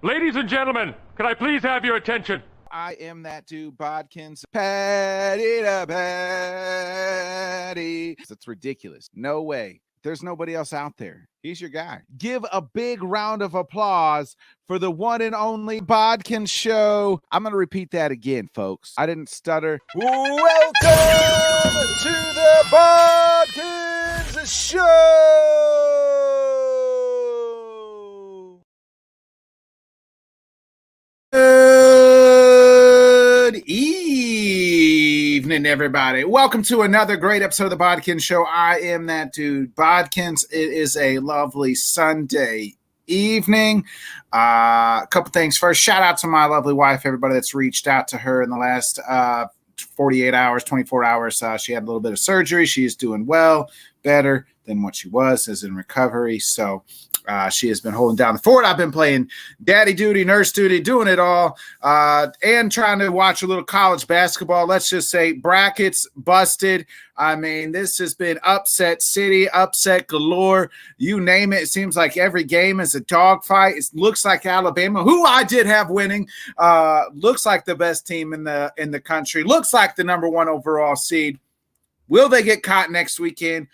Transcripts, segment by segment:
Ladies and gentlemen, can I please have your attention? I am that dude, Bodkins. Patty to patty. It's ridiculous. No way. There's nobody else out there. He's your guy. Give a big round of applause for the one and only BodkinShow. I'm going to repeat that again, folks. I didn't stutter. Welcome to the Bodkins Show. Good evening, everybody. Welcome to another great episode of the Bodkin Show. I am that dude, Bodkins. It is a lovely Sunday evening. A couple things. First, shout out to my lovely wife, everybody that's reached out to her in the last 48 hours, 24 hours. She had a little bit of surgery. She is doing well, better than what she was, is in recovery. So she has been holding down the fort. I've been playing daddy duty, nurse duty, doing it all, and trying to watch a little college basketball. Let's just say brackets busted. I mean, this has been upset city, upset galore. You name it. It seems like every game is a dogfight. It looks like Alabama, who I did have winning, looks like the best team in the country, looks like the number one overall seed. Will they get caught next weekend?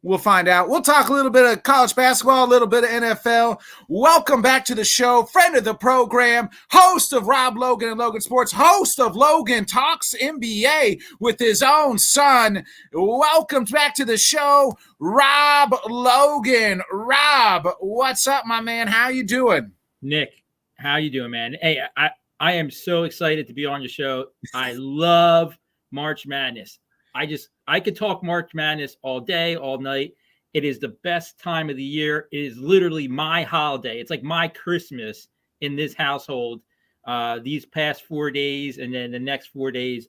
We'll find out. We'll talk a little bit of college basketball, a little bit of NFL. Welcome back to the show. Friend of the program, host of Rob Logan and Logan Sports, host of Logan Talks NBA with his own son. Welcome back to the show, Rob Logan. Rob, what's up, my man? How you doing? Nick, how you doing, man? Hey, I am so excited to be on your show. I love March Madness. I could talk March Madness all day, all night. It is the best time of the year. It is literally my holiday. It's like my Christmas in this household. These past 4 days, and then the next 4 days,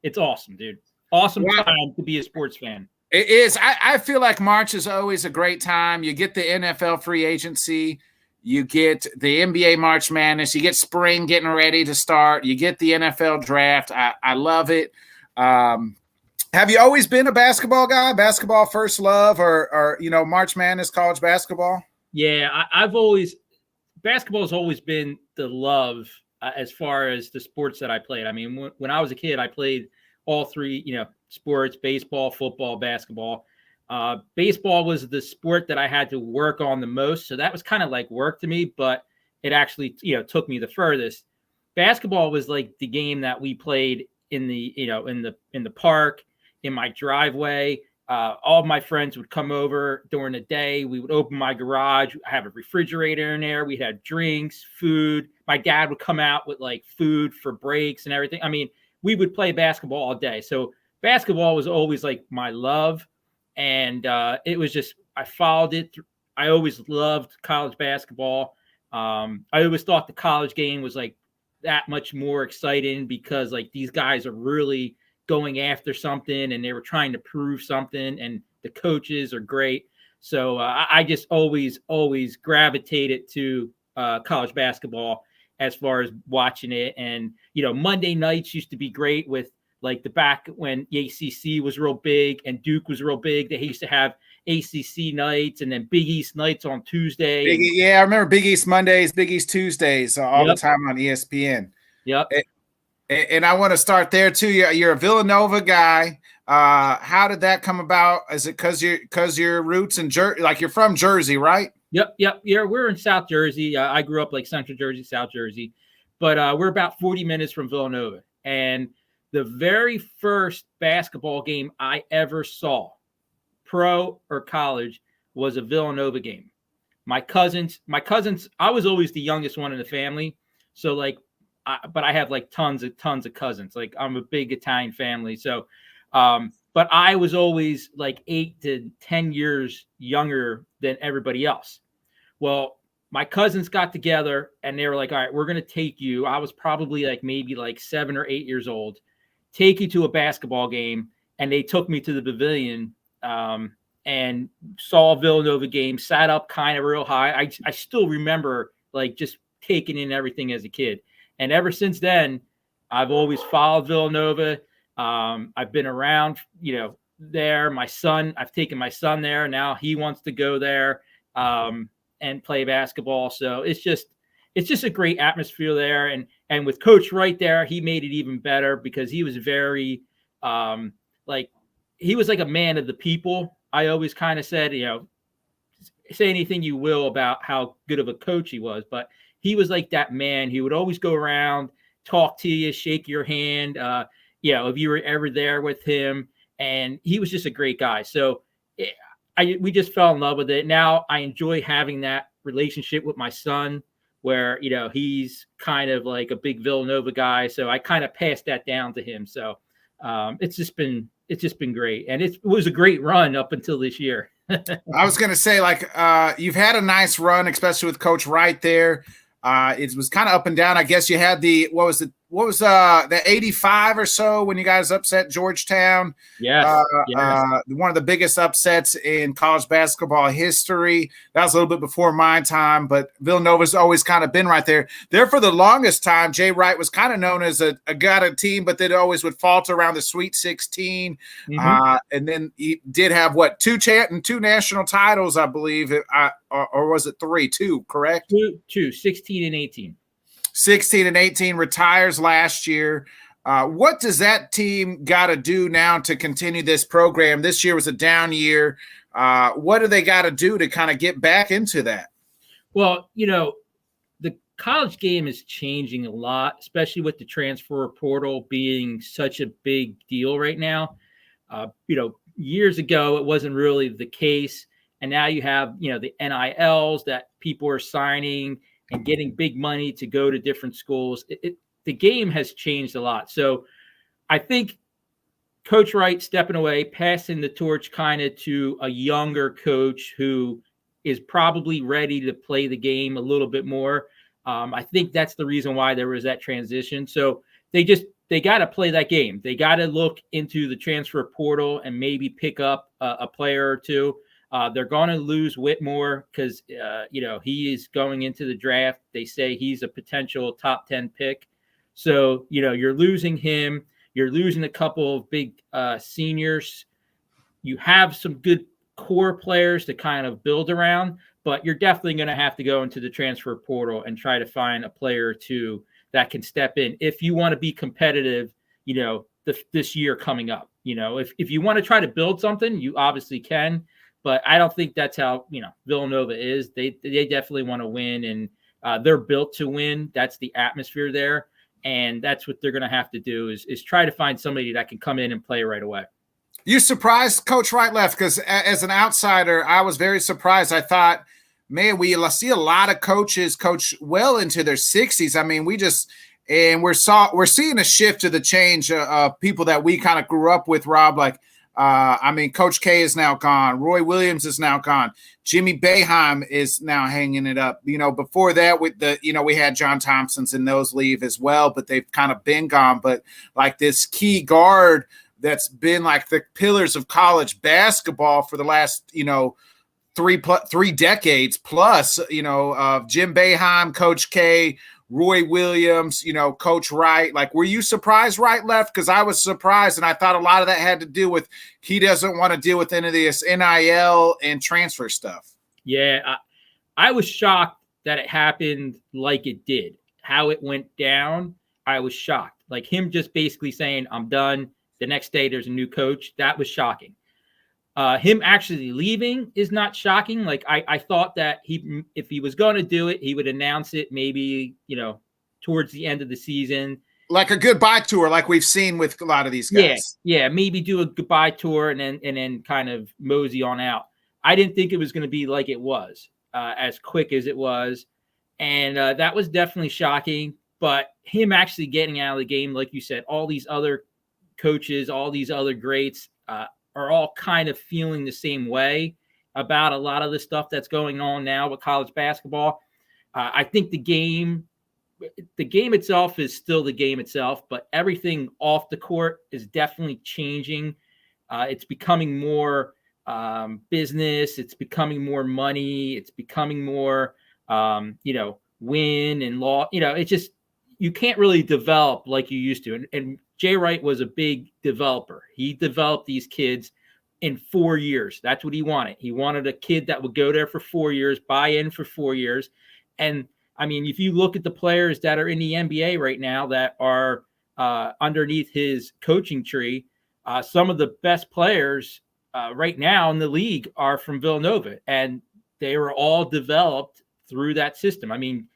it's awesome, dude. Awesome time to be a sports fan. It is. I feel like March is always a great time. You get the NFL free agency. You get the NBA March Madness. You get spring getting ready to start. You get the NFL draft. I love it. Have you always been a basketball guy, basketball first love, or March Madness, college basketball? Yeah, basketball's always been the love as far as the sports that I played. I mean, when I was a kid, I played all three, sports: baseball, football, basketball. Baseball was the sport that I had to work on the most. So that was kind of like work to me, but it actually, took me the furthest. Basketball was like the game that we played in the park, in my driveway. All of my friends would come over during the day. We would open my garage. I have a refrigerator in there. We had drinks, food. My dad would come out with like food for breaks and everything. I mean, we would play basketball all day. So basketball was always like my love. And it was just, I followed it. I always loved college basketball. I always thought the college game was like that much more exciting because like these guys are really going after something and they were trying to prove something, and the coaches are great. So I just always gravitated to college basketball as far as watching it. And, Monday nights used to be great with like the back when the ACC was real big and Duke was real big. They used to have ACC nights and then Big East nights on Tuesday. I remember Big East Mondays, Big East Tuesdays all the time on ESPN. Yep. And I want to start there too. You're a Villanova guy. How did that come about? Is it because your roots in Jersey, like you're from Jersey, right? Yep. Yeah, we're in South Jersey. I grew up like Central Jersey, South Jersey, but we're about 40 minutes from Villanova. And the very first basketball game I ever saw, pro or college, was a Villanova game. My cousins, I was always the youngest one in the family. So like, but I have like tons of cousins. Like I'm a big Italian family. So, but I was always like 8 to 10 years younger than everybody else. Well, my cousins got together and they were like, all right, we're going to take you. I was probably like maybe like 7 or 8 years old, take you to a basketball game. And they took me to the pavilion and saw a Villanova game, sat up kind of real high. I still remember like just taking in everything as a kid. And ever since then, I've always followed Villanova. I've been around, there. I've taken my son there. Now he wants to go there and play basketball. So it's just, it's just a great atmosphere there. And with Coach Wright there, he made it even better because he was very he was like a man of the people. I always kind of said, say anything you will about how good of a coach he was, but he was like that man. He would always go around, talk to you, shake your hand, if you were ever there with him. And he was just a great guy. So we just fell in love with it. Now I enjoy having that relationship with my son where, he's kind of like a big Villanova guy. So I kind of passed that down to him. So it's just been great. And it was a great run up until this year. I was going to say, you've had a nice run, especially with Coach Wright there. It was kind of up and down. I guess you had the 85 or so when you guys upset Georgetown. Yes. One of the biggest upsets in college basketball history. That was a little bit before my time, but Villanova's always kind of been right there. There for the longest time, Jay Wright was kind of known as a team, but they always would falter around the Sweet 16. Mm-hmm. And then he did have two national titles, I believe, or was it 3? 2, correct? 2, 16 and 18. 16 and 18, retires last year. What does that team got to do now to continue this program? This year was a down year. What do they got to do to kind of get back into that? Well, the college game is changing a lot, especially with the transfer portal being such a big deal right now. Years ago, it wasn't really the case. And now you have, the NILs that people are signing and getting big money to go to different schools. The game has changed a lot. So I think Coach Wright stepping away, passing the torch kind of to a younger coach who is probably ready to play the game a little bit more. I think that's the reason why there was that transition. So they got to play that game. They got to look into the transfer portal and maybe pick up a player or two. They're going to lose Whitmore because, he is going into the draft. They say he's a potential top 10 pick. So, you're losing him. You're losing a couple of big seniors. You have some good core players to kind of build around, but you're definitely going to have to go into the transfer portal and try to find a player or two that can step in if you want to be competitive, this year coming up. If you want to try to build something, you obviously can. But I don't think that's how, Villanova is. They definitely want to win, and they're built to win. That's the atmosphere there. And that's what they're going to have to do is try to find somebody that can come in and play right away. You surprised Coach Wright left? Because as an outsider, I was very surprised. I thought, man, we see a lot of coaches coach well into their 60s. I mean, we're seeing a shift to the change of people that we kind of grew up with, Rob, Coach K is now gone. Roy Williams is now gone. Jimmy Boeheim is now hanging it up. Before that, with we had John Thompson's and those leave as well, but they've kind of been gone. But like this key guard that's been like the pillars of college basketball for the last, 3 decades plus, of Jim Boeheim, Coach K, Roy Williams, Coach Wright. Were you surprised Wright left? Because I was surprised, and I thought a lot of that had to do with he doesn't want to deal with any of this NIL and transfer stuff. Yeah, I was shocked that it happened like it did. How it went down, I was shocked. Him just basically saying, I'm done. The next day, there's a new coach. That was shocking. Him actually leaving is not shocking. I thought that if he was going to do it, he would announce it maybe, towards the end of the season. Like a goodbye tour, like we've seen with a lot of these guys. Yeah, maybe do a goodbye tour and then kind of mosey on out. I didn't think it was going to be like it was, as quick as it was. And that was definitely shocking. But him actually getting out of the game, like you said, all these other coaches, all these other greats, are all kind of feeling the same way about a lot of the stuff that's going on now with college basketball. I think the game itself is still the game itself, but everything off the court is definitely changing. It's becoming more business. It's becoming more money. It's becoming more, win and law. It's just, you can't really develop like you used to. And Jay Wright was a big developer. He developed these kids in 4 years. That's what he wanted. He wanted a kid that would go there for 4 years, buy in for 4 years. And I mean, if you look at the players that are in the NBA right now that are underneath his coaching tree, some of the best players right now in the league are from Villanova, and they were all developed through that system. I mean,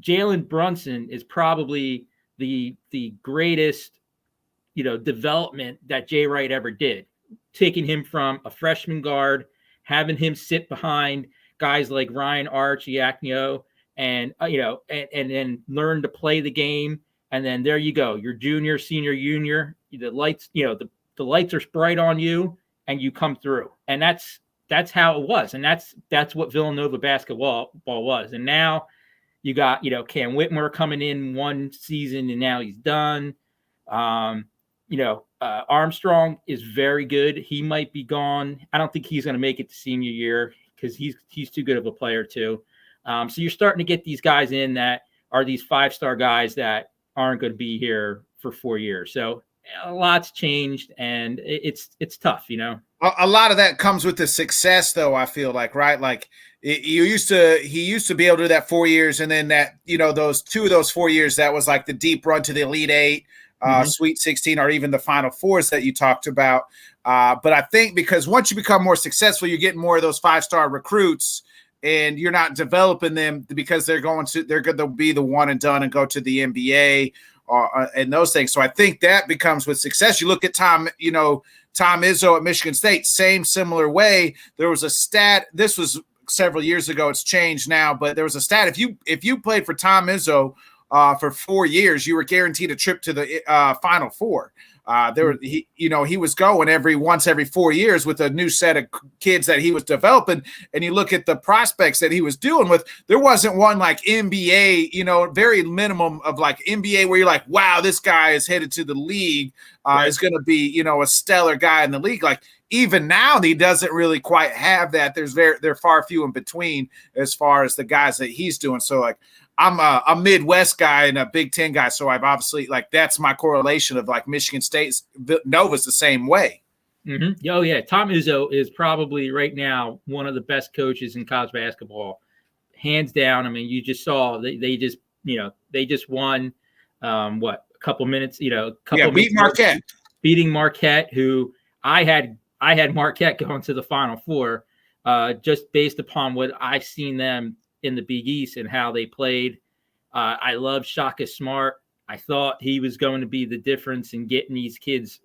Jalen Brunson is probably the greatest, development that Jay Wright ever did, taking him from a freshman guard, having him sit behind guys like Ryan Archiacnio, and and then learn to play the game. And then there you go, your junior, senior, junior, the lights, the lights are bright on you, and you come through. And that's how it was. And that's what Villanova basketball was. And now you got, Cam Whitmore coming in one season and now he's done. Armstrong is very good. He might be gone. I don't think he's going to make it to senior year because he's too good of a player too. So you're starting to get these guys in that are these 5-star guys that aren't going to be here for 4 years. So a lot's changed, and it's tough, A lot of that comes with the success, though, I feel like, right? Like he used to be able to do that 4 years, and then that, those 2 of those 4 years, that was like the deep run to the Elite Eight, Sweet 16, or even the Final Fours that you talked about. But I think because once you become more successful, you're getting more of those 5-star recruits, and you're not developing them because they're going to be the one and done and go to the NBA and those things. So I think that becomes with success. You look at Tom Izzo at Michigan State, similar way. There was a stat. This was several years ago. It's changed now, but there was a stat. If you played for Tom Izzo for 4 years, you were guaranteed a trip to the Final Four. He was going once every 4 years with a new set of kids that he was developing. And you look at the prospects that he was dealing with, there wasn't one like NBA, very minimum of like NBA where you're like, wow, this guy is headed to the league, is going to be, a stellar guy in the league. Like even now, he doesn't really quite have that. They're far few in between as far as the guys that he's doing. So like, I'm a Midwest guy and a Big Ten guy, so I've obviously that's my correlation of like Michigan State's Nova's the same way. Mm-hmm. Oh yeah, Tom Izzo is probably right now one of the best coaches in college basketball, hands down. I mean, you just saw they just won a couple minutes, beat Marquette, beating Marquette, who I had Marquette going to the Final Four, just based upon what I've seen them in the Big East and how they played. I love Shaka Smart. I thought he was going to be the difference in getting these kids,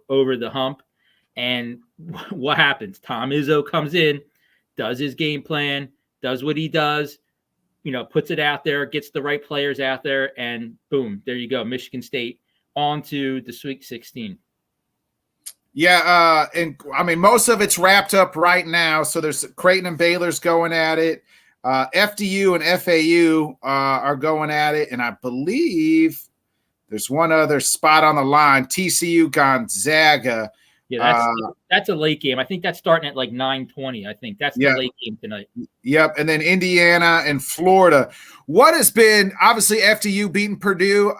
over the hump. And what happens? Tom Izzo comes in, does his game plan, does what he does, puts it out there, gets the right players out there, and boom, there you go. Michigan State on to the Sweet 16. Yeah, and I mean, most of it's wrapped up right now. So there's Creighton and Baylor's going at it. FDU and FAU are going at it, and I believe there's one other spot on the line, TCU Gonzaga. Yeah, that's a late game. I think that's starting at like 9:20. I think that's the late game tonight. Yep, and then Indiana and Florida. What has been, obviously, FDU beating Purdue.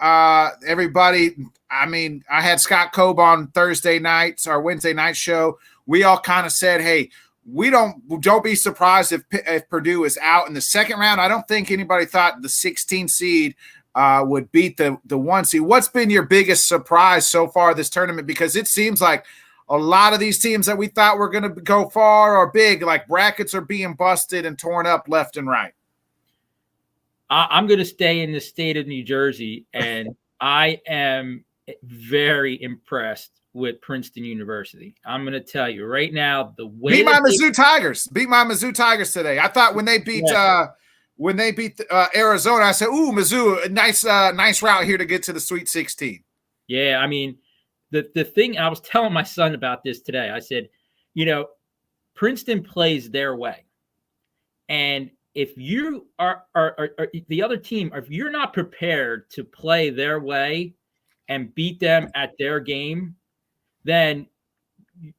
Everybody, I mean, I had Scott Cobe on Thursday nights, our Wednesday night show. We all kind of said, hey, don't be surprised if Purdue is out in the second round. I don't think anybody thought the 16 seed would beat the 1 seed. What's been your biggest surprise so far this tournament? Because it seems like a lot of these teams that we thought were going to go far or big, like brackets are being busted and torn up left and right. I'm going to stay in the state of New Jersey, and I am very impressed with Princeton University. I'm going to tell you right now, the way beat my Mizzou Tigers today. I thought when they beat Arizona, I said, "Ooh, Mizzou, nice route here to get to the Sweet 16." Yeah, I mean, the thing I was telling my son about this today. I said, Princeton plays their way, and if you are the other team, if you're not prepared to play their way and beat them at their game, then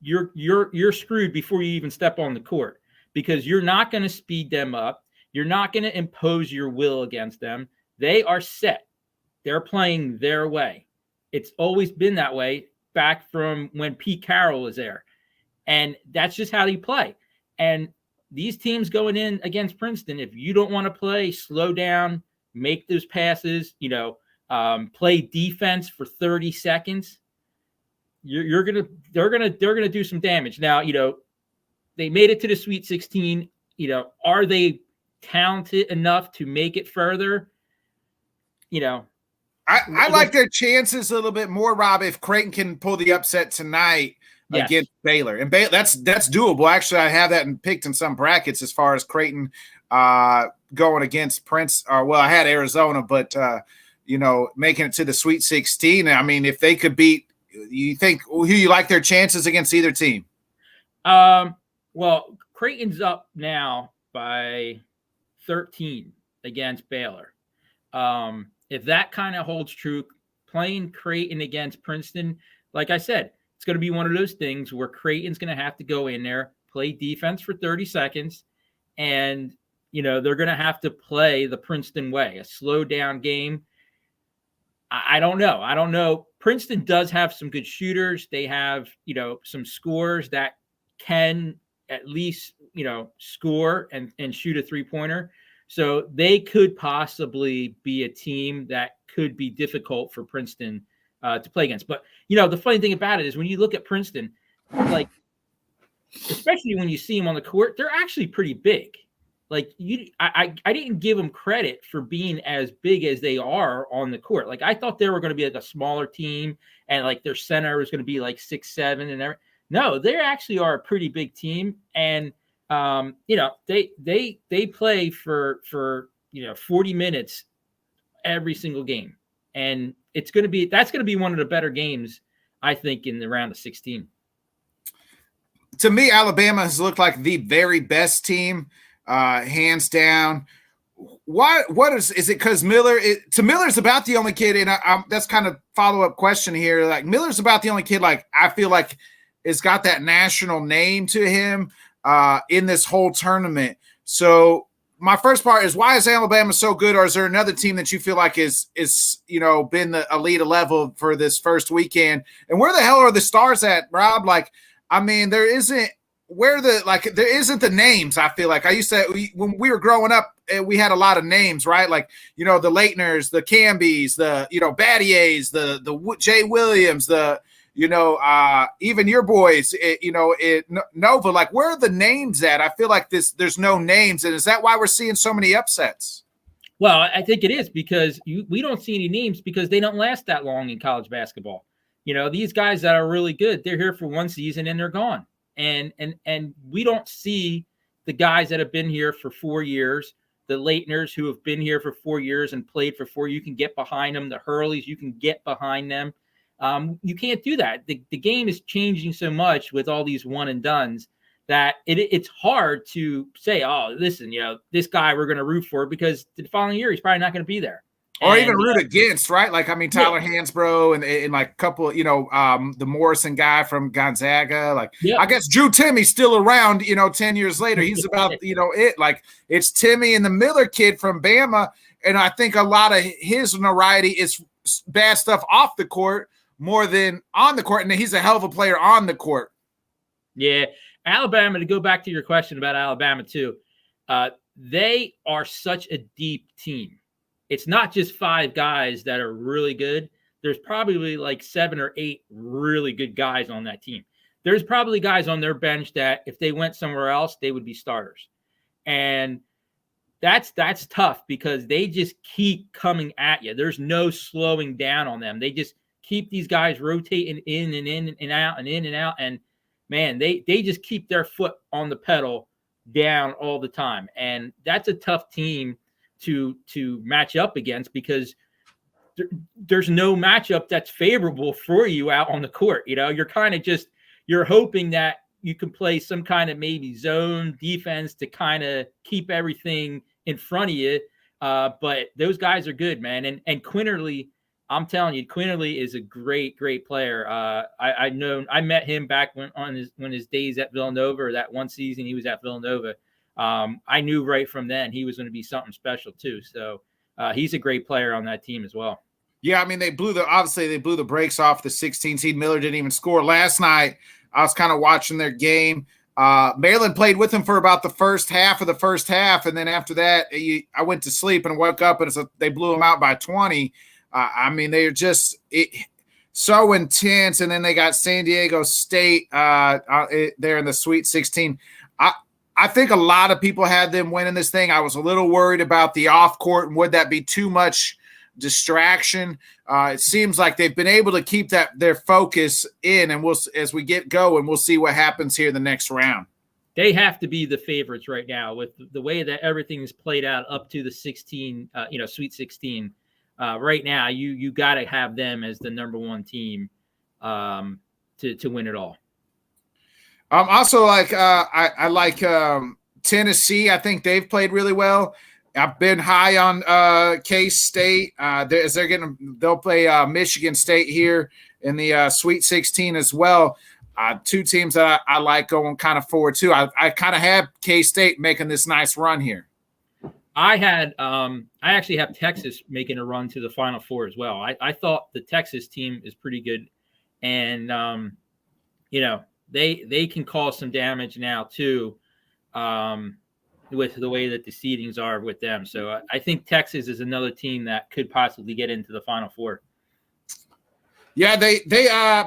you're screwed before you even step on the court, because you're not going to speed them up. You're not going to impose your will against them. They are set. They're playing their way. It's always been that way back from when Pete Carroll was there. And that's just how you play. And these teams going in against Princeton, if you don't want to play, slow down, make those passes, play defense for 30 seconds, they're gonna do some damage. Now, they made it to the Sweet 16. Are they talented enough to make it further? I like their chances a little bit more, Rob, if Creighton can pull the upset tonight against Baylor. And that's doable. Actually, I have that picked in some brackets as far as Creighton going against Prince. I had Arizona, but making it to the Sweet 16. I mean, if they could beat, you think who you like their chances against either team? Well, Creighton's up now by 13 against Baylor. If that kind of holds true, playing Creighton against Princeton, like I said, it's going to be one of those things where Creighton's going to have to go in there, play defense for 30 seconds, and, they're going to have to play the Princeton way, a slow down game. I don't know. Princeton does have some good shooters. They have, some scorers that can at least, score and shoot a three-pointer. So they could possibly be a team that could be difficult for Princeton to play against. But, the funny thing about it is when you look at Princeton, like, especially when you see them on the court, they're actually pretty big. Like, I didn't give them credit for being as big as they are on the court. Like, I thought they were going to be like a smaller team and like their center was going to be like 6'7" and everything. No, they actually are a pretty big team. And, they play for 40 minutes every single game. And that's going to be one of the better games, I think, in the round of 16. To me, Alabama has looked like the very best team, hands down. What is it? Because Miller's about the only kid, and that's kind of follow-up question here. Like, Miller's about the only kid, like, I feel like it's got that national name to him in this whole tournament. So my first part is, why is Alabama so good, or is there another team that you feel like is been the elite level for this first weekend? And where the hell are the stars at, Rob? Like, I mean, there isn't the names. I feel like I used to, when we were growing up, we had a lot of names, right? Like, the Leitners, the Cambies, the Battiers, the Jay Williams, even your boys, Nova. Like, where are the names at? I feel like there's no names, and is that why we're seeing so many upsets? Well, I think it is because we don't see any names because they don't last that long in college basketball. These guys that are really good, they're here for one season and they're gone. And we don't see the guys that have been here for 4 years, the Leitners who have been here for 4 years and played for 4. You can get behind them. The Hurleys, you can get behind them. You can't do that. The game is changing so much with all these one and dones that it's hard to say, oh, listen, this guy we're going to root for, because the following year he's probably not going to be there. Or even root against, right? Like, I mean, Tyler Hansbrough and like a couple, the Morrison guy from Gonzaga. Like, I guess Drew Timmy's still around, 10 years later. He's about, it. Like, it's Timmy and the Miller kid from Bama. And I think a lot of his notoriety is bad stuff off the court more than on the court. And he's a hell of a player on the court. Yeah. Alabama, to go back to your question about Alabama too, they are such a deep team. It's not just 5 guys that are really good. There's probably like 7 or 8 really good guys on that team. There's probably guys on their bench that if they went somewhere else, they would be starters. And that's tough because they just keep coming at you. There's no slowing down on them. They just keep these guys rotating in and out and in and out. And man, they just keep their foot on the pedal down all the time. And that's a tough team to match up against because there's no matchup that's favorable for you out on the court. You're kind of you're hoping that you can play some kind of maybe zone defense to kind of keep everything in front of you. But those guys are good, man. And Quinterly, I'm telling you, Quinterly is a great, great player. I met him back when his days at Villanova, or that one season he was at Villanova. I knew right from then he was going to be something special too. So he's a great player on that team as well. Yeah, I mean, they blew the brakes off the 16 seed. Miller didn't even score last night. I was kind of watching their game. Maryland played with them for about the first half, and then after that, I went to sleep and woke up, and they blew them out by 20. I mean, they're just so intense, and then they got San Diego State there in the Sweet 16. I think a lot of people had them winning this thing. I was a little worried about the off court, and would that be too much distraction? It seems like they've been able to keep their focus in, and as we get going, we'll see what happens here the next round. They have to be the favorites right now with the way that everything is played out up to the 16, Sweet 16. Right now, you got to have them as the number one team to win it all. Also, I like Tennessee. I think they've played really well. I've been high on K-State. They'll play Michigan State here in the Sweet 16 as well. Two teams that I like going kind of forward too. I kind of have K-State making this nice run here. I actually have Texas making a run to the Final Four as well. I thought the Texas team is pretty good, and they can cause some damage now too. With the way that the seedings are with them. So I think Texas is another team that could possibly get into the Final Four. Yeah, they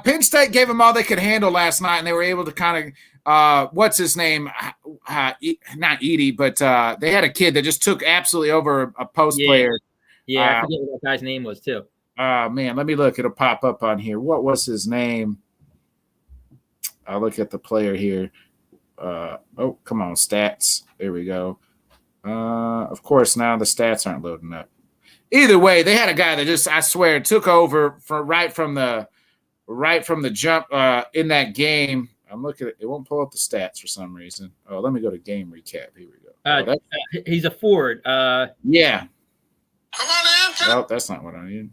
Penn State gave them all they could handle last night, and they were able to kind of what's his name? Not Edie, but they had a kid that just took absolutely over a post player. Yeah, I forget what that guy's name was too. Man, let me look. It'll pop up on here. What was his name? I'll look at the player here. Come on, stats. There we go. Of course, now the stats aren't loading up. Either way, they had a guy that just, I swear, took over right from the jump in that game. I'm looking at it. Won't pull up the stats for some reason. Oh, let me go to game recap. Here we go. He's a forward. Yeah. Come on, Anton. Oh, that's not what I need.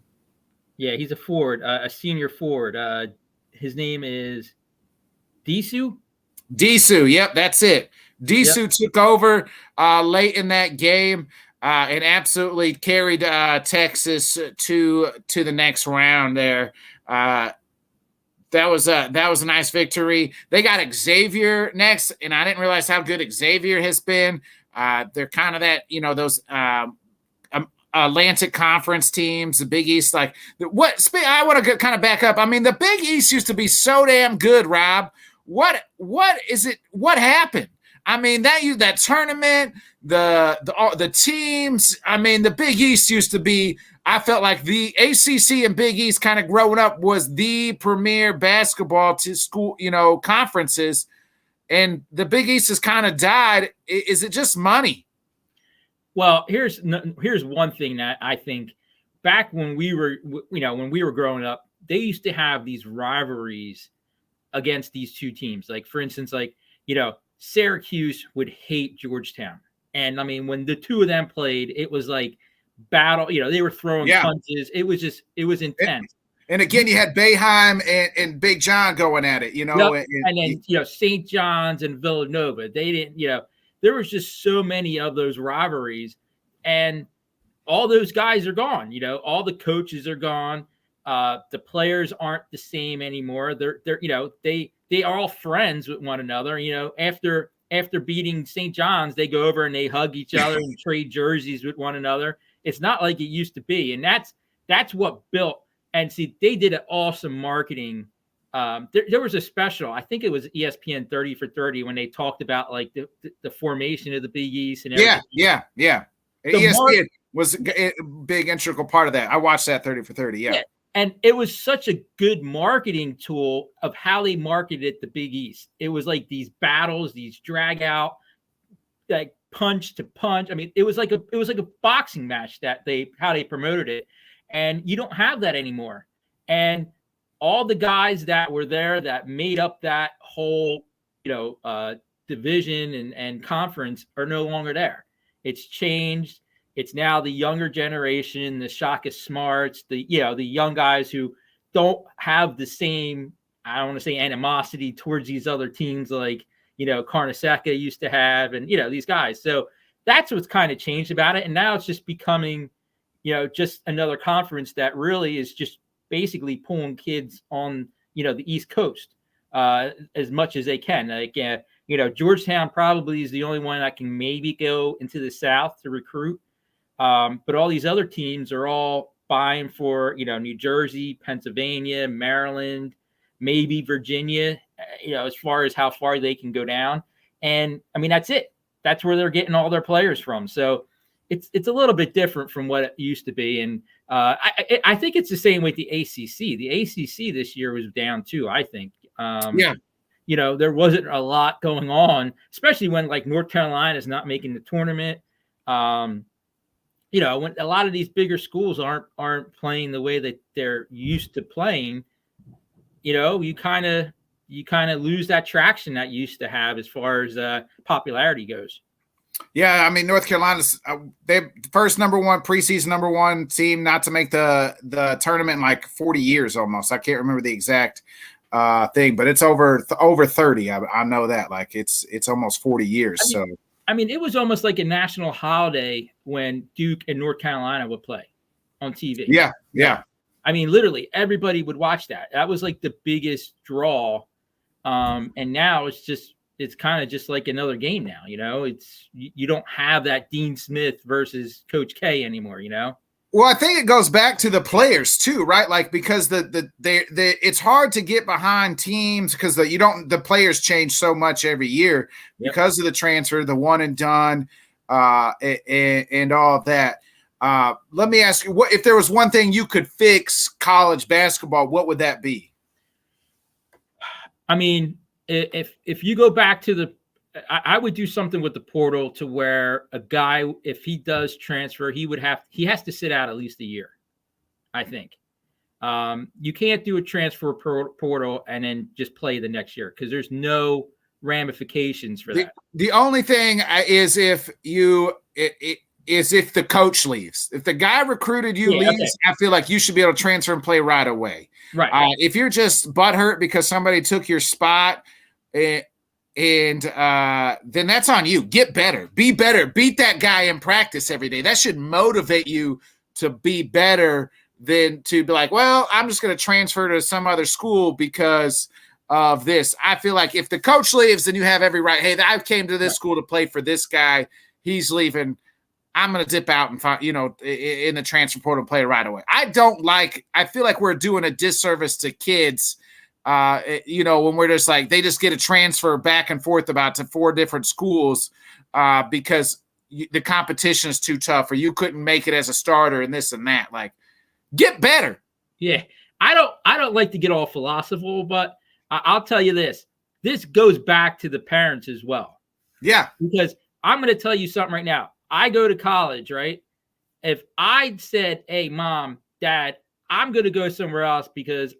Yeah, he's a forward, a senior forward. His name is Disu. Disu, yep, that's it. Disu took over late in that game and absolutely carried Texas to the next round there. That was a nice victory. They got Xavier next, and I didn't realize how good Xavier has been. They're kind of that, those Atlantic Conference teams, the Big East. I want to kind of back up. I mean, the Big East used to be so damn good, Rob. What is it? What happened? I mean, that tournament, the teams. I mean, the Big East used to be. I felt like the ACC and Big East kind of growing up was the premier basketball conferences, and the Big East has kind of died. Is it just money? Well, here's one thing that I think back when we were growing up, they used to have these rivalries against these two teams. Like, for instance, Syracuse would hate Georgetown. And I mean, when the two of them played, it was like battle, they were throwing punches. It was intense. And again, you had Boeheim and Big John going at it, and then, St. John's and Villanova, they didn't, there was just so many of those rivalries, and all those guys are gone. All the coaches are gone. The players aren't the same anymore. They are all friends with one another. After beating St. John's, they go over and they hug each other and trade jerseys with one another. It's not like it used to be, and that's what built. And see, they did an awesome marketing. There was a special, I think it was ESPN 30 for 30, when they talked about like the formation of the Big East and everything. Yeah. ESPN was a big integral part of that. I watched that 30 for 30. Yeah. And it was such a good marketing tool of how they marketed the Big East. It was like these battles, these drag out, like punch to punch. I mean, it was like a boxing match how they promoted it. And you don't have that anymore. And all the guys that were there that made up that whole, division and conference are no longer there. It's changed. It's now the younger generation, the Shaka Smarts, the young guys who don't have the same, I don't want to say animosity towards these other teams like, Carnesecca used to have, and, these guys. So that's what's kind of changed about it. And now it's just becoming, just another conference that really is just basically pulling kids on, the East Coast as much as they can. Like, Georgetown probably is the only one that can maybe go into the South to recruit. But all these other teams are all buying for, New Jersey, Pennsylvania, Maryland, maybe Virginia, as far as how far they can go down. And I mean, that's it. That's where they're getting all their players from. So it's a little bit different from what it used to be. And I think it's the same with the ACC. The ACC this year was down too, I think. There wasn't a lot going on, especially when like North Carolina is not making the tournament. When a lot of these bigger schools aren't playing the way that they're used to playing, you kind of lose that traction that you used to have as far as popularity goes. Yeah, I mean, North Carolina's they first preseason number one team not to make the tournament in like 40 years almost. I can't remember the exact thing, but it's over 30. I know that, like it's almost 40 years. It was almost like a national holiday when Duke and North Carolina would play on TV. Yeah. I mean, literally everybody would watch that. That was like the biggest draw. And now it's kind of just like another game now, you don't have that Dean Smith versus Coach K anymore, Well, I think it goes back to the players too, right? Like, because it's hard to get behind teams because the players change so much every year because of the transfer, the one and done, and all of that. Let me ask you, what if there was one thing you could fix college basketball, what would that be? I mean, if you go back to I would do something with the portal to where a guy, if he does transfer, he has to sit out at least a year. I think you can't do a transfer portal and then just play the next year because there's no ramifications for that. The only thing is if the coach leaves. If the guy recruited you leaves, okay. I feel like you should be able to transfer and play right away. Right. If you're just butthurt because somebody took your spot, and then that's on you. Get better. Be better. Beat that guy in practice every day. That should motivate you to be better than to be like, well, I'm just going to transfer to some other school because of this. I feel like if the coach leaves, then you have every right. Hey, I came to this school to play for this guy. He's leaving. I'm going to dip out and find, in the transfer portal and play right away. I feel like we're doing a disservice to kids, when we're just like, they just get a transfer back and forth about to 4 different schools because the competition is too tough or you couldn't make it as a starter and this and that. Like, get better. Yeah. I don't like to get all philosophical, but I'll tell you this goes back to the parents as well. Yeah. Because I'm going to tell you something right now. I go to college, right? If I said, hey, mom, dad, I'm going to go somewhere else because,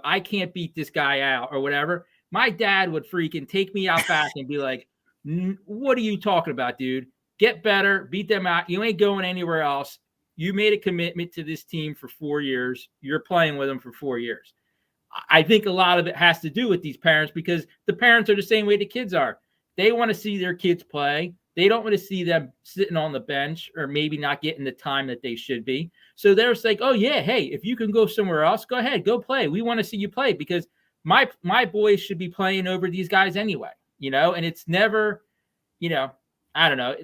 I can't beat this guy out or whatever, my dad would freaking take me out back and be like, what are you talking about, dude? Get better, beat them out. You ain't going anywhere else. You made a commitment to this team for 4 years. You're playing with them for 4 years. I think a lot of it has to do with these parents because the parents are the same way the kids are. They want to see their kids play. They don't want to see them sitting on the bench or maybe not getting the time that they should be. So they're just like, oh, yeah, hey, if you can go somewhere else, go ahead, go play. We want to see you play because my boys should be playing over these guys anyway, and it's never, I don't know.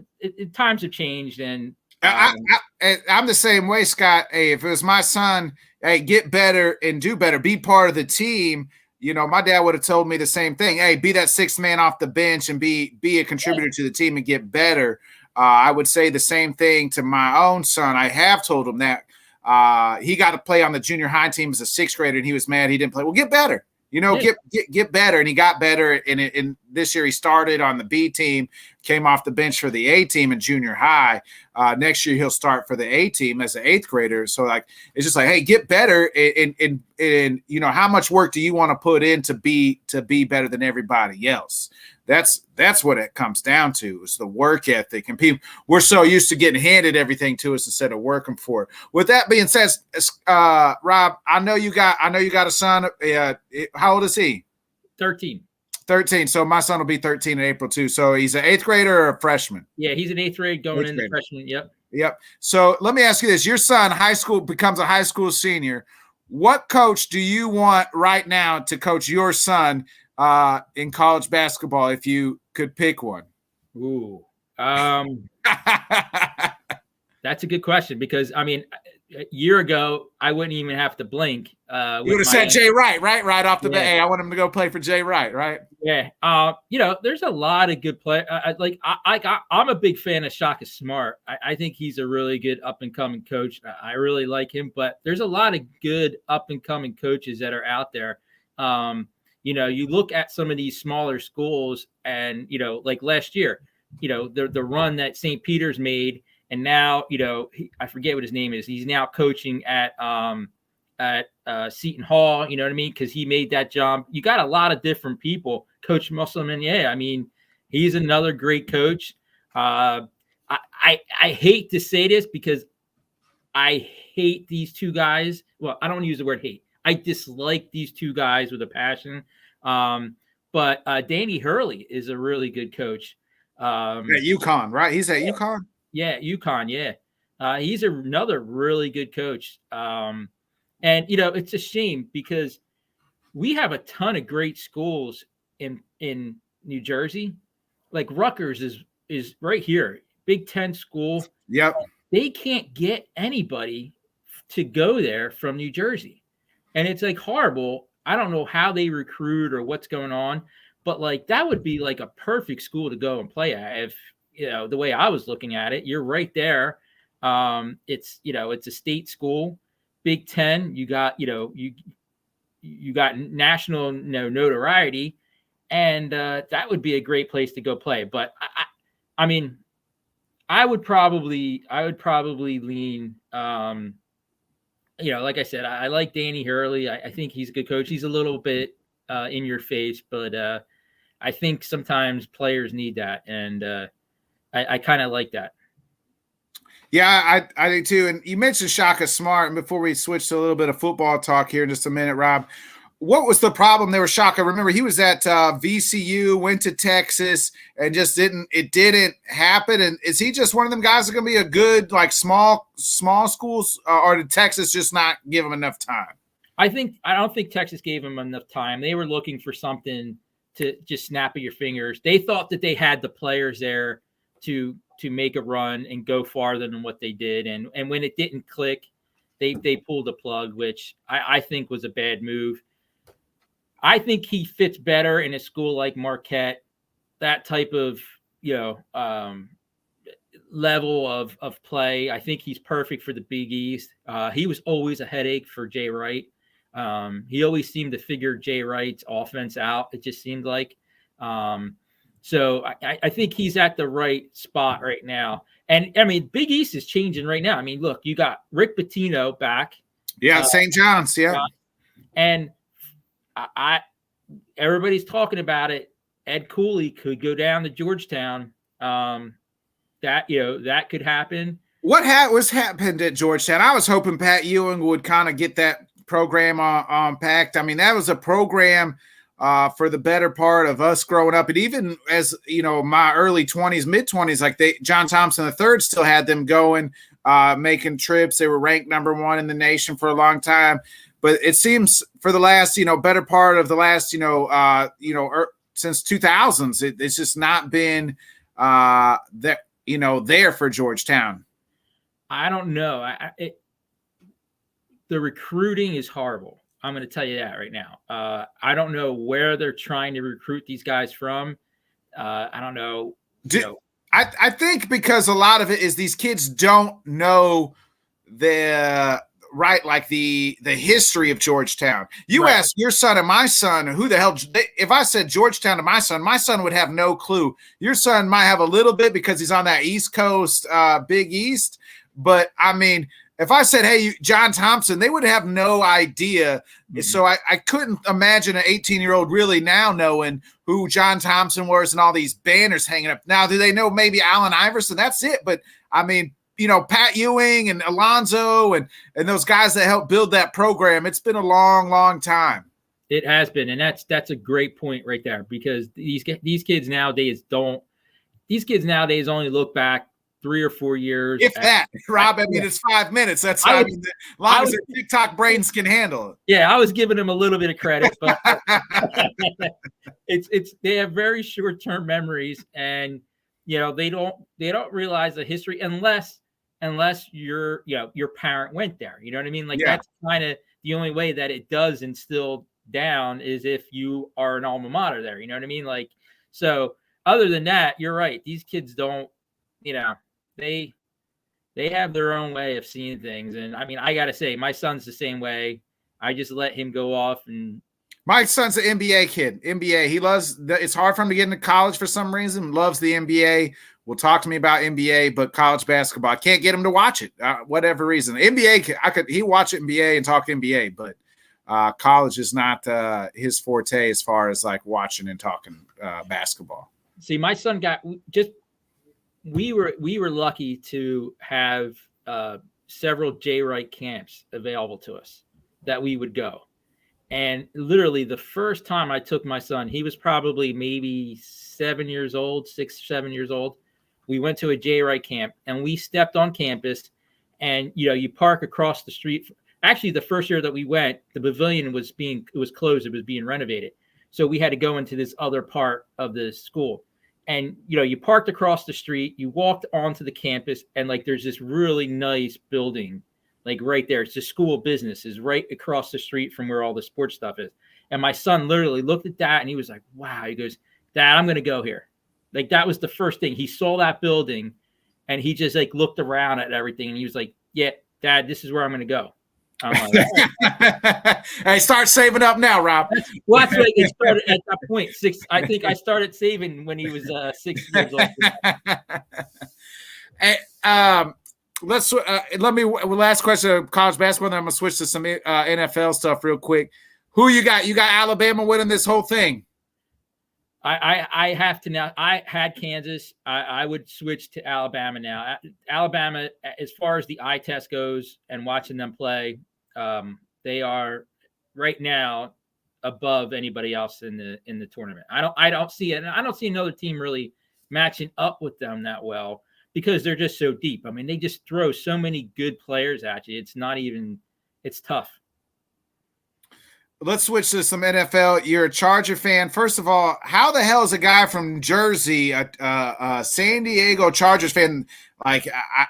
Times have changed. And I'm the same way, Scott. Hey, if it was my son, hey, get better and do better. Be part of the team. My dad would have told me the same thing. Hey, be that 6th man off the bench and be a contributor to the team and get better. I would say the same thing to my own son. I have told him that he got to play on the junior high team as a 6th grader, and he was mad he didn't play. Well, get better. Get better. And he got better. And this year he started on the B team, came off the bench for the A team in junior high. Next year he'll start for the A team as an 8th grader. So like, it's just like, hey, get better. And how much work do you want to put in to be better than everybody else? That's what it comes down to. It's the work ethic, and people, we're so used to getting handed everything to us instead of working for it. With that being said, Rob, I know you got a son. How old is he? 13. 13. So my son will be 13 in April too. So he's an 8th grader or a freshman? Yeah, he's an 8th grade going into freshman. Yep. So let me ask you this: your son, becomes a high school senior. What coach do you want right now to coach your son in college basketball if you could pick one? Ooh. That's a good question because, I mean, a year ago, I wouldn't even have to blink. You would have said Jay Wright, right? Right off the bat. Hey, I want him to go play for Jay Wright, right? Yeah. There's a lot of good play. I'm a big fan of Shaka Smart. I think he's a really good up-and-coming coach. I really like him, but there's a lot of good up-and-coming coaches that are out there. You look at some of these smaller schools and, like last year, the run that St. Peter's made, and now, I forget what his name is. He's now coaching at Seton Hall, you know what I mean? Because he made that jump. You got a lot of different people. Coach Musselman, I mean, he's another great coach. I hate to say this because I hate these two guys. Well, I don't use the word hate. I dislike these two guys with a passion. But Danny Hurley is a really good coach. At UConn, right? He's at UConn? Yeah, UConn, yeah. He's another really good coach. And, it's a shame because we have a ton of great schools in New Jersey. Like Rutgers is right here, Big Ten school. Yep. They can't get anybody to go there from New Jersey. And it's like horrible. I don't know how they recruit or what's going on, but like that would be like a perfect school to go and play at. If, the way I was looking at it, you're right there. It's a state school, Big Ten. You got, you got national notoriety, and that would be a great place to go play. But I mean, I would probably lean. Like I said, I like Danny Hurley. I think he's a good coach. He's a little bit in your face, but I think sometimes players need that, and I kind of like that. Yeah, I do too. And you mentioned Shaka Smart, and before we switch to a little bit of football talk here in just a minute, Rob, what was the problem there with Shaka? Remember, he was at VCU, went to Texas, and just didn't happen. And is he just one of them guys that are going to be a good, like, small schools, or did Texas just not give him enough time? I don't think Texas gave him enough time. They were looking for something to just snap at your fingers. They thought that they had the players there to make a run and go farther than what they did. And when it didn't click, they pulled the plug, which I think was a bad move. I think he fits better in a school like Marquette, that type of, level of play. I think he's perfect for the Big East. He was always a headache for Jay Wright. He always seemed to figure Jay Wright's offense out. It just seemed like, so I think he's at the right spot right now. And I mean, Big East is changing right now. I mean, look, you got Rick Pitino back. Yeah. St. John's. Yeah. And everybody's talking about it. Ed Cooley could go down to Georgetown. That could happen. What was happened at Georgetown? I was hoping Pat Ewing would kind of get that program on packed. I mean, that was a program for the better part of us growing up. And even as, my early 20s, mid 20s, like John Thompson III still had them going, making trips. They were ranked number one in the nation for a long time. But it seems for the last, better part of the last, since 2000s, it's just not been there for Georgetown. I don't know. The recruiting is horrible. I'm going to tell you that right now. I don't know where they're trying to recruit these guys from. I don't know. I think because a lot of it is these kids don't know the history of Georgetown. You ask your son and my son, who the hell, if I said Georgetown to my son would have no clue. Your son might have a little bit because he's on that East Coast, Big East. But I mean, if I said, hey, John Thompson, they would have no idea. Mm-hmm. So I couldn't imagine an 18-year-old really now knowing who John Thompson was and all these banners hanging up. Now, do they know maybe Allen Iverson? That's it. But I mean, Pat Ewing and Alonzo and those guys that helped build that program, it's been a long, long time. It has been. And that's a great point right there, because these kids nowadays only look back 3 or 4 years. If that, Rob, I mean, it's 5 minutes. That's as long as their TikTok brains can handle it. Yeah, I was giving them a little bit of credit, but they have very short-term memories, and they don't realize the history unless your parent went there. You know what I mean? Like that's kind of the only way that it does instill down is if you are an alma mater there. You know what I mean? Like, so other than that, you're right. These kids don't, they have their own way of seeing things. And I mean, I got to say, my son's the same way. I just let him go off. And my son's an NBA kid. NBA. He loves it's hard for him to get into college for some reason. Loves the NBA. Will talk to me about NBA, but college basketball, I can't get him to watch it. Whatever reason. NBA, he watch NBA and talk NBA, but college is not his forte as far as like watching and talking basketball. See, my son we were lucky to have several J. Wright camps available to us that we would go. And literally the first time I took my son, he was probably maybe 7 years old, 6, 7 years old. We went to a J. Wright camp and we stepped on campus, and you park across the street. Actually, the first year that we went, the pavilion was closed. It was being renovated. So we had to go into this other part of the school. And, you parked across the street, you walked onto the campus, and like, there's this really nice building, like right there. It's the school business is right across the street from where all the sports stuff is. And my son literally looked at that and he was like, wow, he goes, Dad, I'm going to go here. Like, that was the first thing. He saw that building and he just like looked around at everything. And he was like, yeah, Dad, this is where I'm going to go. I'm like, hey, start saving up now, Rob. Well, that's what it started at that point. I think I started saving when he was 6 years old. Hey, last question of college basketball, then I'm gonna switch to some NFL stuff real quick. Who you got? You got Alabama winning this whole thing. I have to now. I had Kansas. I would switch to Alabama now. Alabama, as far as the eye test goes and watching them play, they are right now above anybody else in the tournament. I don't see it. And I don't see another team really matching up with them that well because they're just so deep. I mean, they just throw so many good players at you. It's tough. Let's switch to some NFL. You're a Charger fan. First of all, how the hell is a guy from Jersey, a San Diego Chargers fan? Like,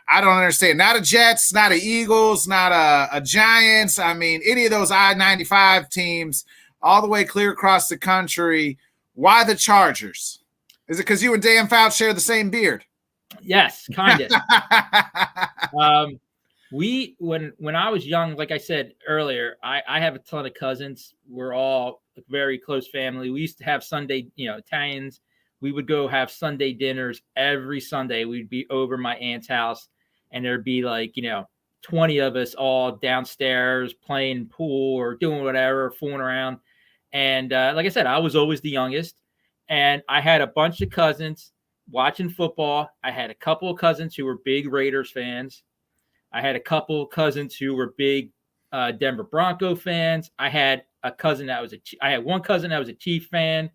I don't understand. Not a Jets, not a Eagles, not a Giants. I mean, any of those I-95 teams all the way clear across the country. Why the Chargers? Is it because you and Dan Fouts share the same beard? Yes, kind of. When I was young, like I said earlier, I have a ton of cousins. We're all a very close family. We used to have Sunday, Italians. We would go have Sunday dinners every Sunday. We'd be over my aunt's house, and there'd be 20 of us all downstairs playing pool or doing whatever, fooling around. And like I said, I was always the youngest, and I had a bunch of cousins watching football. I had a couple of cousins who were big Raiders fans. I had a couple of cousins who were big Denver Bronco fans. I had one cousin that was a Chief fan.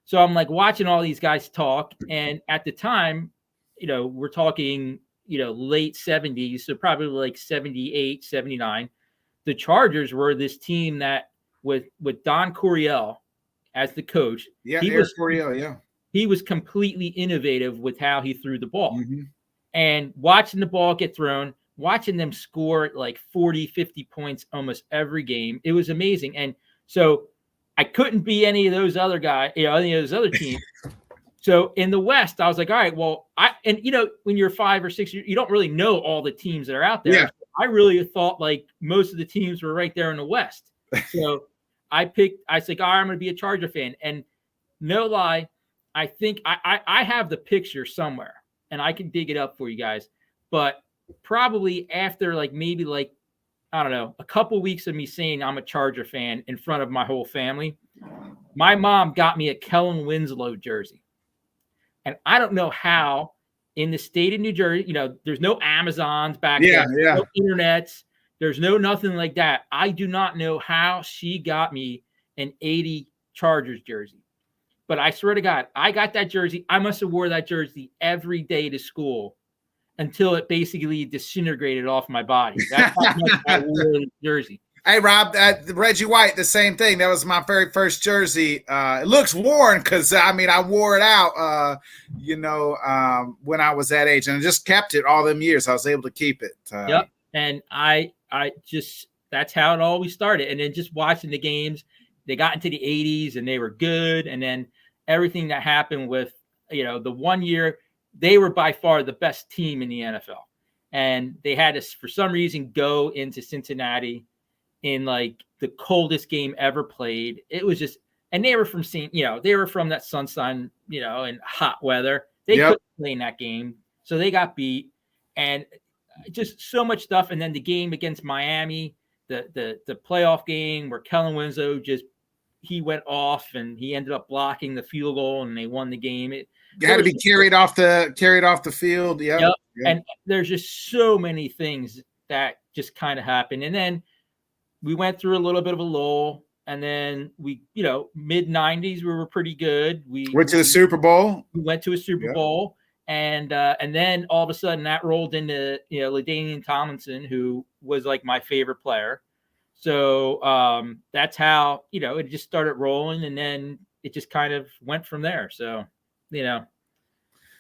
So I'm like watching all these guys talk. And at the time, we're talking, late 70s. So probably like 78, 79. The Chargers were this team that with Don Coryell as the coach. Yeah, Coryell, yeah. He was completely innovative with how he threw the ball. Mm-hmm. And watching the ball get thrown, watching them score like 40, 50 points almost every game. It was amazing. And so I couldn't be any of those other guys, any of those other teams. So in the West, I was like, all right, well, when you're 5 or 6 years, you don't really know all the teams that are out there. Yeah. So I really thought like most of the teams were right there in the West. So I was like, all right, I'm going to be a Charger fan. And no lie, I think I have the picture somewhere and I can dig it up for you guys. But probably after I don't know, a couple weeks of me saying I'm a Charger fan in front of my whole family, my mom got me a Kellen Winslow jersey. And I don't know how in the state of New Jersey, there's no Amazons back there, no internets, there's no nothing like that. I do not know how she got me an 80 Chargers jersey. But I swear to God, I got that jersey. I must have wore that jersey every day to school. until it basically disintegrated off my body. That's how much I wore the jersey. Hey, Rob, Reggie White, the same thing. That was my very first jersey. It looks worn because, I wore it out, when I was that age. And I just kept it all them years. I was able to keep it. Yep. And I just, that's how it always started. And then just watching the games, they got into the 80s and they were good. And then everything that happened with, the 1 year, they were by far the best team in the NFL. And they had to, for some reason, go into Cincinnati in like the coldest game ever played. It was just, and they were from that sunshine, and hot weather. They couldn't play in that game. So they got beat, and just so much stuff. And then the game against Miami, the playoff game where Kellen Winslow he went off and he ended up blocking the field goal and they won the game. It had to be carried off the field. Yep. And there's just so many things that just kind of happened. And then we went through a little bit of a lull, and then we, mid 90s, we were pretty good. We went to the Super Bowl. We went to a Super Bowl, and then all of a sudden that rolled into, LaDainian Tomlinson, who was like my favorite player. So that's how, it just started rolling, and then it just kind of went from there. So,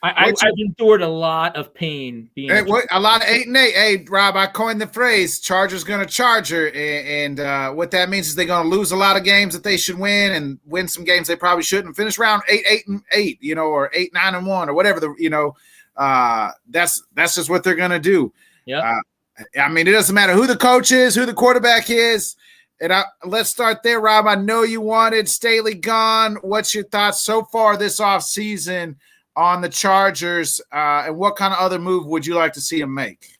I've endured a lot of pain being a lot of 8-8. Hey, Rob, I coined the phrase "Chargers going to Charger," and what that means is they're going to lose a lot of games that they should win, and win some games they probably shouldn't. Finish round 8-8, or 8-9-1, or whatever. That's just what they're going to do. Yeah. It doesn't matter who the coach is, who the quarterback is. And let's start there, Rob. I know you wanted Staley gone. What's your thoughts so far this offseason on the Chargers, and what kind of other move would you like to see him make?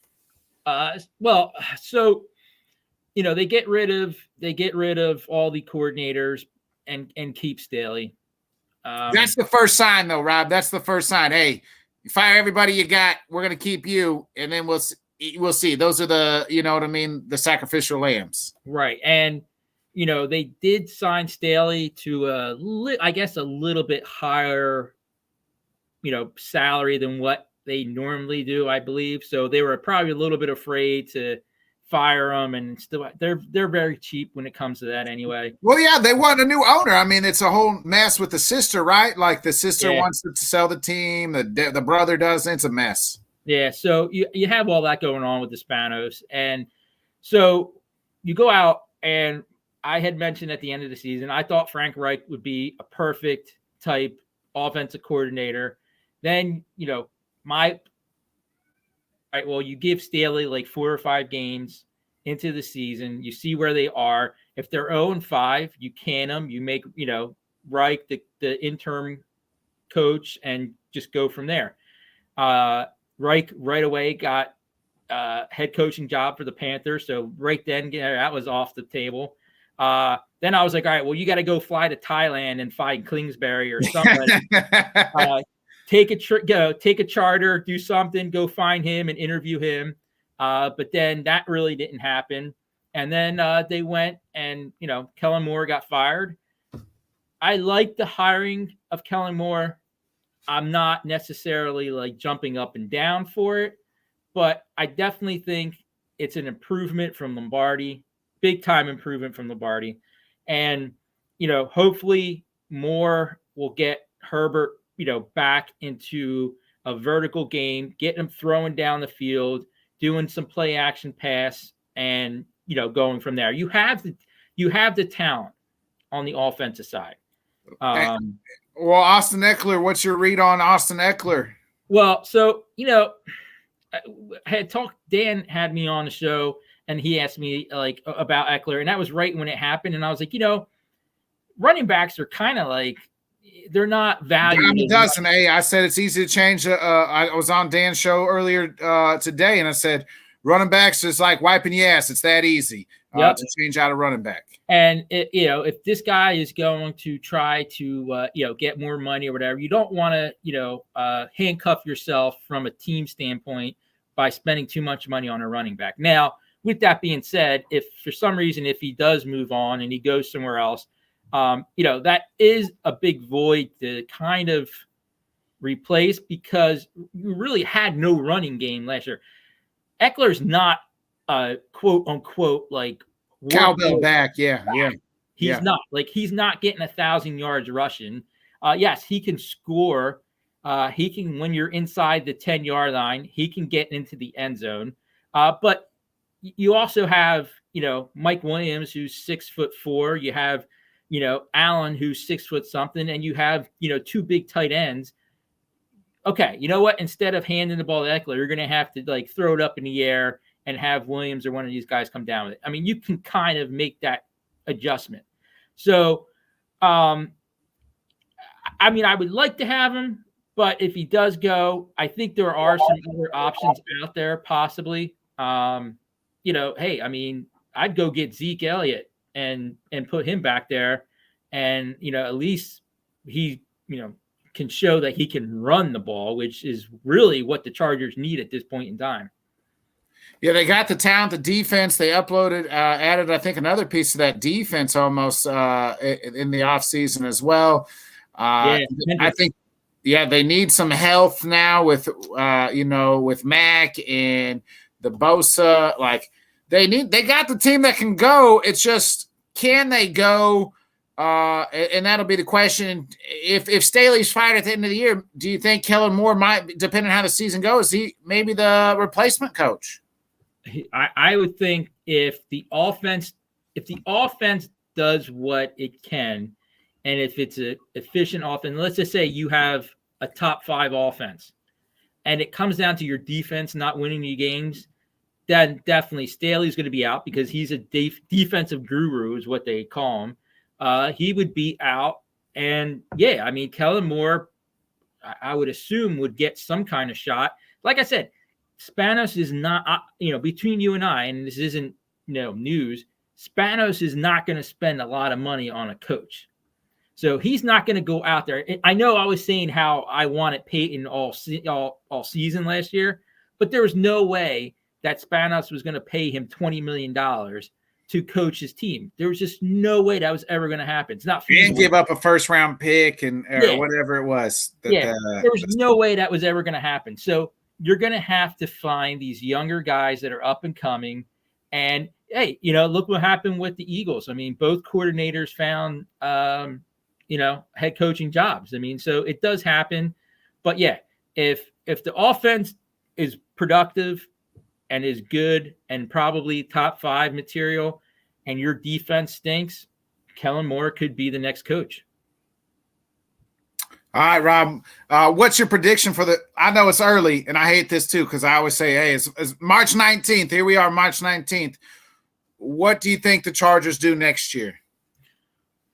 So they get rid of all the coordinators and keep Staley. That's the first sign, though, Rob. That's the first sign. Hey, you fire everybody you got. We're gonna keep you, and then we'll see. Those are the the sacrificial lambs, right? And they did sign Staley to a little bit higher salary than what they normally do, I believe. So they were probably a little bit afraid to fire him, and still they're very cheap when it comes to that anyway. Well, yeah, they want a new owner. It's a whole mess with the sister, right? Like the sister wants to sell the team, the brother doesn't. It's a mess. Yeah, so you have all that going on with the Spanos, and so you go out, and I had mentioned at the end of the season, I thought Frank Reich would be a perfect type offensive coordinator. Then, you give Staley like 4 or 5 games into the season. You see where they are. If they're 0-5, you can them. You make, Reich the interim coach and just go from there. Reich right away got head coaching job for the Panthers. So right then, that was off the table. Then I was like, all right, well, you got to go fly to Thailand and find Kingsbury or something. Take a charter, do something, go find him and interview him. But then that really didn't happen. And then they went and, Kellen Moore got fired. I like the hiring of Kellen Moore. I'm not necessarily like jumping up and down for it, but I definitely think it's an improvement from Lombardi, big time improvement from Lombardi. And, hopefully Moore will get Herbert back into a vertical game, getting him throwing down the field, doing some play action pass, and going from there. You have the talent on the offensive side. Well, Austin Eckler, what's your read on Austin Eckler? Well, so I had talked. Dan had me on the show, and he asked me like about Eckler, and that was right when it happened. And I was like, running backs are kind of like, they're not valued. It doesn't. Hey, I said it's easy to change. I was on Dan's show earlier today, and I said running backs is like wiping your ass. It's that easy to change out a running back. And if this guy is going to try to get more money or whatever, you don't want to handcuff yourself from a team standpoint by spending too much money on a running back. Now, with that being said, if for some reason if he does move on and he goes somewhere else, that is a big void to kind of replaced because you really had no running game last year. Eckler's not quote unquote like cowbell back. Yeah. He's not getting 1,000 yards rushing. Yes, he can score. He can, when you're inside the 10-yard line, he can get into the end zone. But you also have, Mike Williams, who's 6'4". You have, Allen, who's 6 foot something, and you have, 2 big tight ends. Okay, you know what? Instead of handing the ball to Eckler, you're going to have to like throw it up in the air and have Williams or one of these guys come down with it. I mean, you can kind of make that adjustment. So, I would like to have him, but if he does go, I think there are some other options out there possibly. Hey, I'd go get Zeke Elliott and put him back there, and at least he can show that he can run the ball, which is really what the Chargers need at this point in time. Yeah, they got the talent, the defense. They added, I think, another piece of that defense almost in the offseason as well. I think, they need some health now with Mac and the Bosa. Like they got the team that can go. It's just, can they go? And that'll be the question. If Staley's fired at the end of the year, do you think Kellen Moore might, depending on how the season goes, he maybe the replacement coach? I would think if the offense does what it can, and if it's an efficient offense, let's just say you have a top 5 offense, and it comes down to your defense not winning you games, then definitely Staley's going to be out because he's a defensive guru, is what they call him. He would be out, and Kellen Moore, I would assume, would get some kind of shot. Like I said, Spanos is not, between you and I, and this isn't, news, Spanos is not going to spend a lot of money on a coach. So he's not going to go out there. I know I was saying how I wanted Peyton all season last year, but there was no way that Spanos was going to pay him $20 million to coach his team. There was just no way that was ever going to happen. It's not feasible. He didn't give up a first-round pick or whatever it was. There was no way that was ever going to happen. So you're going to have to find these younger guys that are up and coming. And, hey, look what happened with the Eagles. Both coordinators found, head coaching jobs. So it does happen. But, if the offense is productive and is good and probably top 5 material and your defense stinks, Kellen Moore could be the next coach. All right, Rob, what's your prediction for I know it's early, and I hate this too because I always say, hey, it's March 19th. Here we are, March 19th. What do you think the Chargers do next year?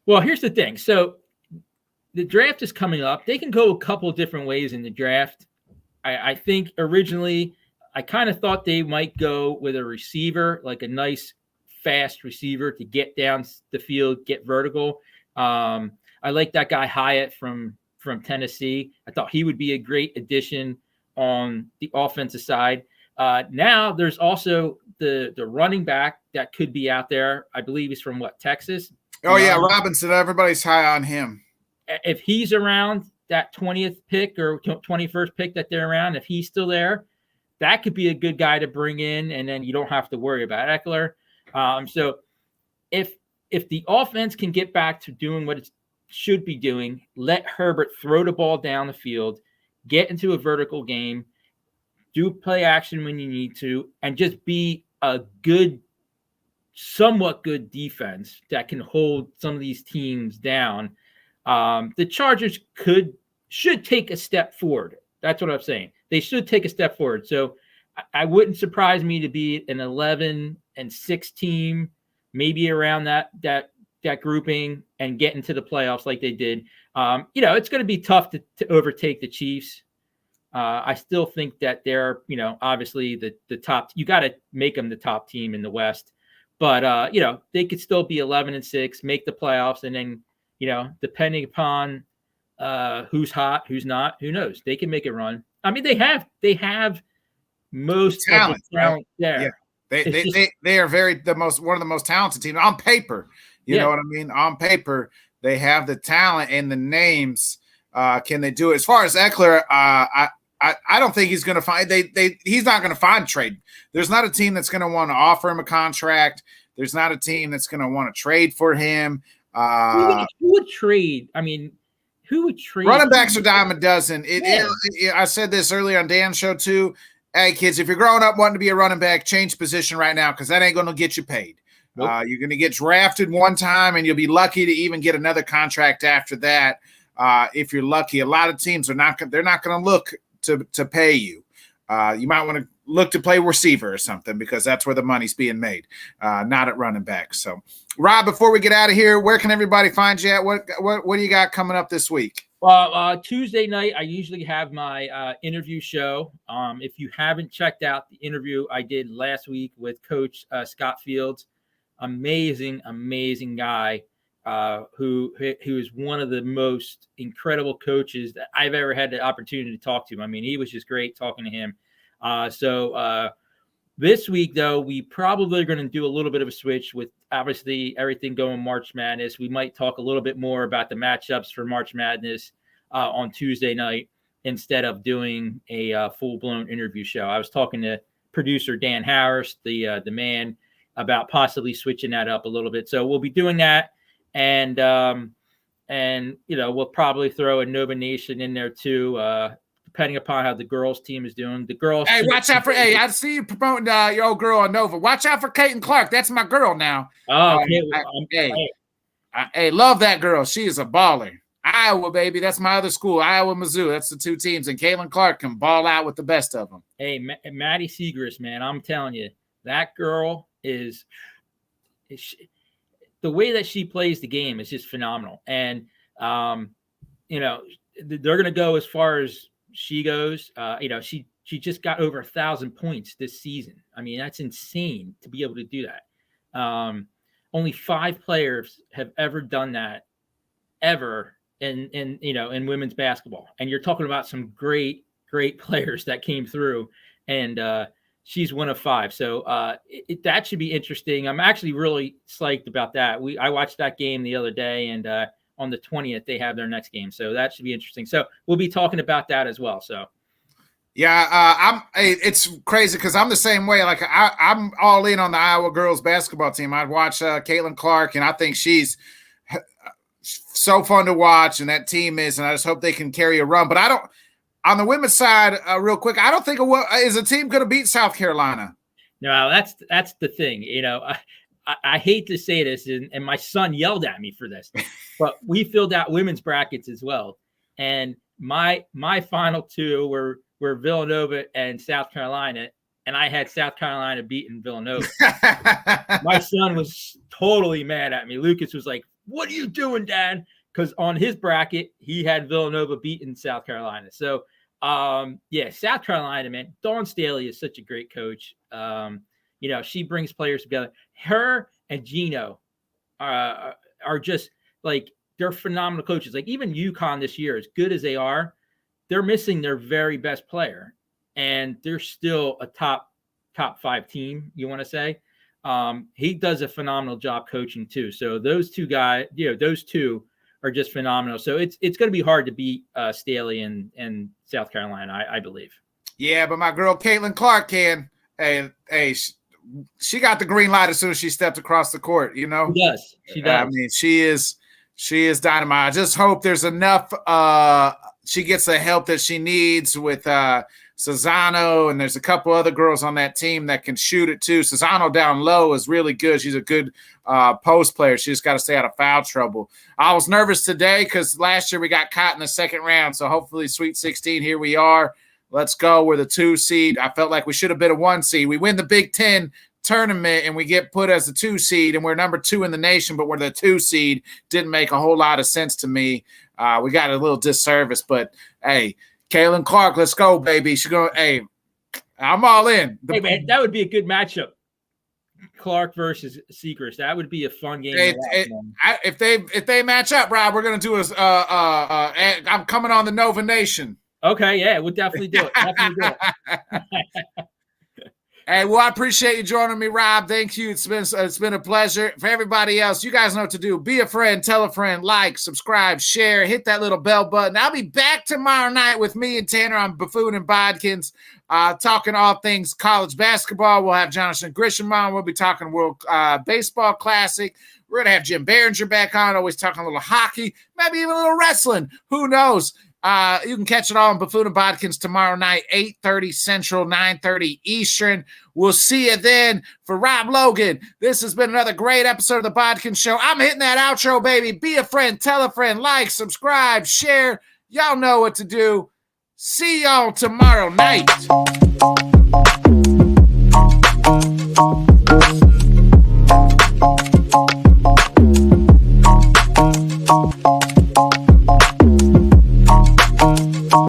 Well, here's the thing. So the draft is coming up. They can go a couple of different ways in the draft. I think originally I kind of thought they might go with a receiver, like a nice, fast receiver to get down the field, get vertical. I like that guy Hyatt from Tennessee. I thought he would be a great addition on the offensive side. Now there's also the running back that could be out there. I believe he's from Texas. Oh yeah, Robinson. Everybody's high on him. If he's around that 20th pick or 21st pick that they're around, if he's still there, that could be a good guy to bring in, and then you don't have to worry about Eckler. So if the offense can get back to doing what it should be doing, let Herbert throw the ball down the field, get into a vertical game, do play action when you need to, and just be a good, somewhat good defense that can hold some of these teams down, the Chargers should take a step forward. That's what I'm saying. They should take a step forward. So I wouldn't surprise me to be an 11-6 team, maybe around that grouping, and get into the playoffs like they did. It's going to be tough to overtake the Chiefs. I still think that they're, obviously the top. You got to make them the top team in the West. But, they could still be 11-6, make the playoffs, and then, depending upon who's hot, who's not, who knows? They can make a run. They have most talent, of the talent there. Yeah. They are one of the most talented teams on paper. You know what I mean? On paper, they have the talent and the names Can they do it? As far as Eckler, I don't think he's going to find he's not going to find trade. There's not a team that's going to want to offer him a contract. There's not a team that's going to want to trade for him. Who would trade? I mean, who would trade? Running backs are dime a dozen. I said this earlier on Dan's show too. Hey, kids, if you're growing up wanting to be a running back, change position right now because that ain't going to get you paid. Nope. You're going to get drafted one time, and you'll be lucky to even get another contract after that. If you're lucky, a lot of teams they're not going to look to pay you. You might want to look to play receiver or something because that's where the money's being made, not at running back. So, Rob, before we get out of here, where can everybody find you at? What do you got coming up this week? Well, Tuesday night, I usually have my interview show. If you haven't checked out the interview I did last week with Coach Scott Fields, amazing guy who is one of the most incredible coaches that I've ever had the opportunity to talk to. I mean, he was just great talking to him. So this week, though, we probably are going to do a little bit of a switch with obviously everything going March Madness. We might talk a little bit more about the matchups for March Madness on Tuesday night instead of doing a full-blown interview show. I was talking to producer Dan Harris, the man, about possibly switching that up a little bit. So we'll be doing that. And we'll probably throw a Nova Nation in there too, depending upon how the girls team is doing. The girls. Hey, watch out for. Hey, I see you promoting your old girl on Nova. Watch out for Caitlin Clark. That's my girl now. Oh, okay. Hey, love that girl. She is a baller. Iowa, baby. That's my other school. Iowa, Mizzou. That's the two teams, and Caitlin Clark can ball out with the best of them. Hey, Maddie Segrist, man, I'm telling you, that girl is the way that she plays the game is just phenomenal. And they're going to go as far as she goes. She just got over 1,000 points this season. I mean, that's insane to be able to do that. Only 5 players have ever done that ever in women's basketball. And you're talking about some great players that came through, and she's one of 5. So that should be interesting. I'm actually really psyched about that. I watched that game the other day, and on the 20th, they have their next game. So that should be interesting. So we'll be talking about that as well. So. Yeah, it's crazy because I'm the same way. Like I'm all in on the Iowa girls basketball team. I'd watch Caitlin Clark, and I think she's so fun to watch, and that team is, and I just hope they can carry a run. But I don't. On the women's side, real quick, I don't think is a team going to beat South Carolina. No, that's the thing. I hate to say this, and my son yelled at me for this, but we filled out women's brackets as well, and my final 2 were Villanova and South Carolina, and I had South Carolina beating Villanova. My son was totally mad at me. Lucas was like, "What are you doing, Dad?" Because on his bracket, he had Villanova beating South Carolina. So, South Carolina, man, Dawn Staley is such a great coach. She brings players together. Her and Gino are just like, they're phenomenal coaches. Like even UConn this year, as good as they are, they're missing their very best player, and they're still a top 5 team, you want to say. He does a phenomenal job coaching too. So those 2 guys, those 2 are just phenomenal. So it's going to be hard to beat Staley and South Carolina, I believe. Yeah, but my girl Caitlin Clark can. Hey, she got the green light as soon as she stepped across the court. She does. She does. I mean, she is dynamite. I just hope there's enough. She gets the help that she needs with Cesano, and there's a couple other girls on that team that can shoot it too. Cesano down low is really good. She's a good post player. She just got to stay out of foul trouble. I was nervous today because last year we got caught in the second round, so hopefully Sweet 16, here we are. Let's go. We're the 2 seed. I felt like we should have been a 1 seed. We win the Big Ten tournament and we get put as a 2 seed, and we're number 2 in the nation, but we're the 2 seed. Didn't make a whole lot of sense to me. We got a little disservice, but hey, Caitlin Clark, let's go, baby. She's going. Hey, I'm all in. Hey, man, that would be a good matchup. Clark versus Segrist. That would be a fun game. If they match up, Rob, we're gonna do I'm coming on the Nova Nation. Okay, yeah, we'll definitely do it. Hey, well, I appreciate you joining me, Rob. Thank you. It's been a pleasure. For everybody else, you guys know what to do. Be a friend, tell a friend, like, subscribe, share, hit that little bell button. I'll be back tomorrow night with me and Tanner on Buffoon and Bodkins, talking all things college basketball. We'll have Jonathan Grisham on. We'll be talking World Baseball Classic. We're going to have Jim Behringer back on, always talking a little hockey, maybe even a little wrestling. Who knows? You can catch it all on Buffoon and Bodkins tomorrow night, 8:30 Central, 9:30 Eastern. We'll see you then. For Rob Logan, this has been another great episode of the Bodkin Show. I'm hitting that outro, baby. Be a friend, tell a friend, like, subscribe, share. Y'all know what to do. See y'all tomorrow night.